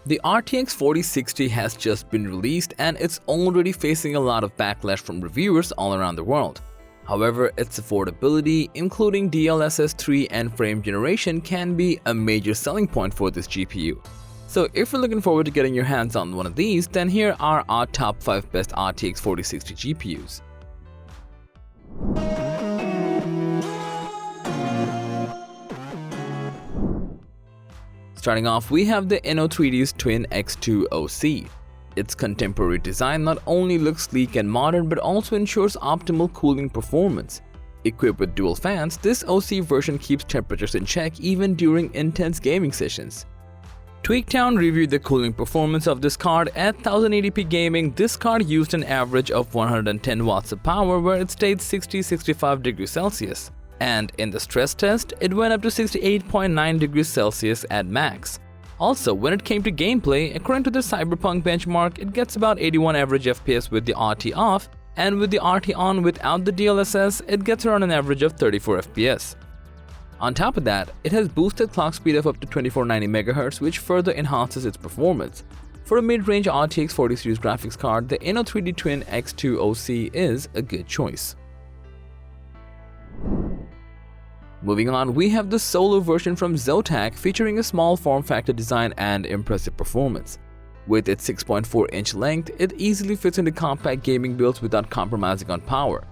The RTX 4060 has just been released and it's already facing a lot of backlash from reviewers all around the world. However, its affordability, including DLSS 3 and frame generation, can be a major selling point for this GPU. So if you're looking forward to getting your hands on one of these, then here are our top 5 best RTX 4060 GPUs. Starting off, we have the Inno3D's Twin X2 OC. Its contemporary design not only looks sleek and modern but also ensures optimal cooling performance. Equipped with dual fans, this OC version keeps temperatures in check even during intense gaming sessions. Tweaktown reviewed the cooling performance of this card. At 1080p gaming, this card used an average of 110 watts of power where it stayed 60-65 degrees Celsius. And in the stress test, it went up to 68.9 degrees Celsius at max. Also, when it came to gameplay, according to the Cyberpunk benchmark, it gets about 81 average FPS with the RT off, and with the RT on without the DLSS, it gets around an average of 34 FPS. On top of that, it has boosted clock speed of up to 2490 MHz, which further enhances its performance. For a mid-range RTX 40 series graphics card, the Inno3D Twin X2 OC is a good choice. Moving on, we have the Solo version from Zotac featuring a small form factor design and impressive performance. With its 6.4-inch length, it easily fits into compact gaming builds without compromising on power.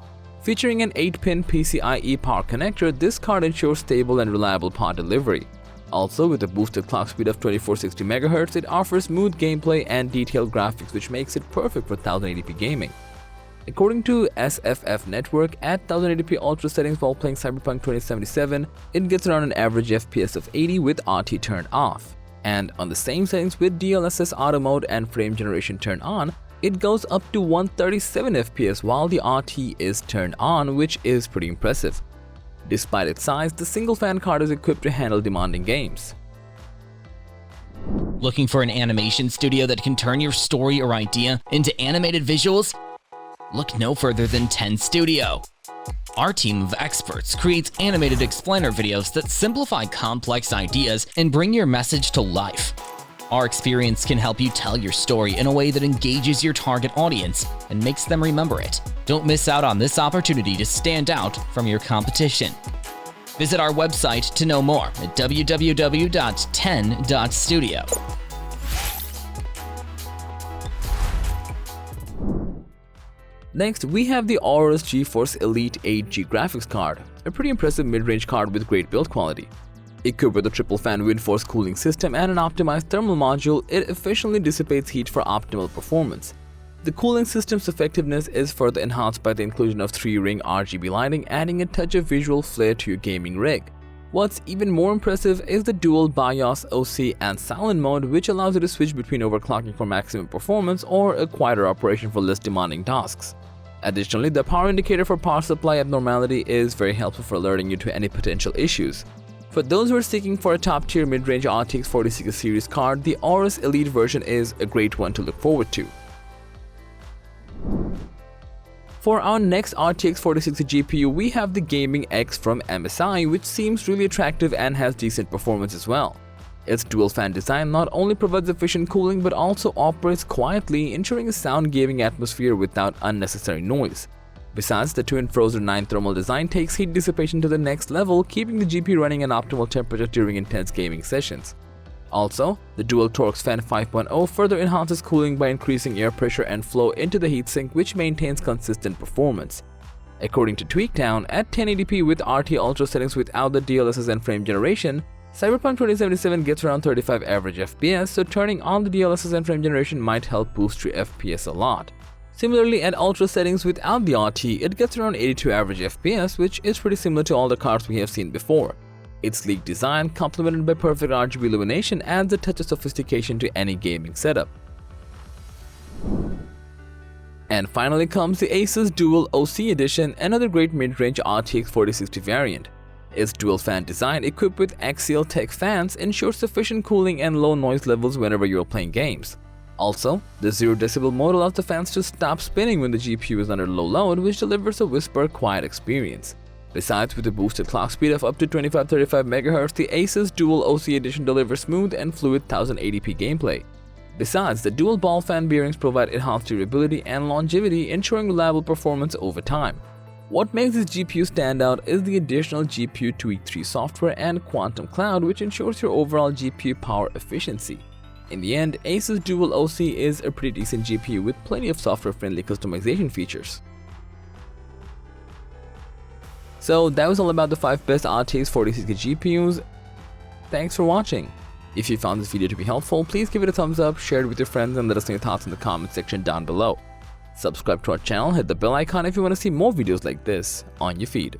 Featuring an 8-pin PCIe power connector, this card ensures stable and reliable power delivery. Also, with a boosted clock speed of 2460 MHz, it offers smooth gameplay and detailed graphics, which makes it perfect for 1080p gaming. According to SFF Network, at 1080p ultra settings while playing Cyberpunk 2077, it gets around an average FPS of 80 with RT turned off. And on the same settings with DLSS auto mode and frame generation turned on, it goes up to 137 FPS while the RT is turned on, which is pretty impressive. Despite its size, the single fan card is equipped to handle demanding games. Looking for an animation studio that can turn your story or idea into animated visuals? Look no further than 10 Studio. Our team of experts creates animated explainer videos that simplify complex ideas and bring your message to life. Our experience can help you tell your story in a way that engages your target audience and makes them remember it. Don't miss out on this opportunity to stand out from your competition. Visit our website to know more at www.10.studio. Next, we have the Aorus GeForce Elite 8G graphics card, a pretty impressive mid-range card with great build quality. Equipped with a triple-fan WindForce cooling system and an optimized thermal module, it efficiently dissipates heat for optimal performance. The cooling system's effectiveness is further enhanced by the inclusion of 3-ring RGB lighting, adding a touch of visual flair to your gaming rig. What's even more impressive is the dual BIOS OC and silent mode, which allows you to switch between overclocking for maximum performance or a quieter operation for less demanding tasks. Additionally, the power indicator for power supply abnormality is very helpful for alerting you to any potential issues. For those who are seeking for a top-tier mid-range RTX 4060 series card, the Aorus Elite version is a great one to look forward to. For our next RTX 4060 GPU, we have the Gaming X from MSI, which seems really attractive and has decent performance as well. Its dual-fan design not only provides efficient cooling but also operates quietly, ensuring a sound gaming atmosphere without unnecessary noise. Besides, the twin Frozen 9 thermal design takes heat dissipation to the next level, keeping the GPU running at optimal temperature during intense gaming sessions. Also, the dual Torx Fan 5.0 further enhances cooling by increasing air pressure and flow into the heatsink, which maintains consistent performance. According to Tweaktown, at 1080p with RT Ultra settings without the DLSS and frame generation, Cyberpunk 2077 gets around 35 average FPS, so turning on the DLSS and frame generation might help boost your FPS a lot. Similarly, at Ultra settings without the RT, it gets around 82 average FPS, which is pretty similar to all the cards we have seen before. Its sleek design, complemented by perfect RGB illumination, adds a touch of sophistication to any gaming setup. And finally comes the Asus Dual OC Edition, another great mid-range RTX 4060 variant. Its dual-fan design, equipped with Axial Tech fans, ensures sufficient cooling and low noise levels whenever you are playing games. Also, the 0 decibel mode allows the fans to stop spinning when the GPU is under low load, which delivers a whisper quiet experience. Besides, with a boosted clock speed of up to 25-35 MHz, the Asus Dual OC Edition delivers smooth and fluid 1080p gameplay. Besides, the dual ball fan bearings provide enhanced durability and longevity, ensuring reliable performance over time. What makes this GPU stand out is the additional GPU Tweak 3 software and Quantum Cloud, which ensures your overall GPU power efficiency. In the end, Asus Dual OC is a pretty decent GPU with plenty of software-friendly customization features. So that was all about the 5 best RTX 4060 GPUs. Thanks for watching. If you found this video to be helpful, please give it a thumbs up, share it with your friends, and let us know your thoughts in the comment section down below. Subscribe to our channel, hit the bell icon if you want to see more videos like this on your feed.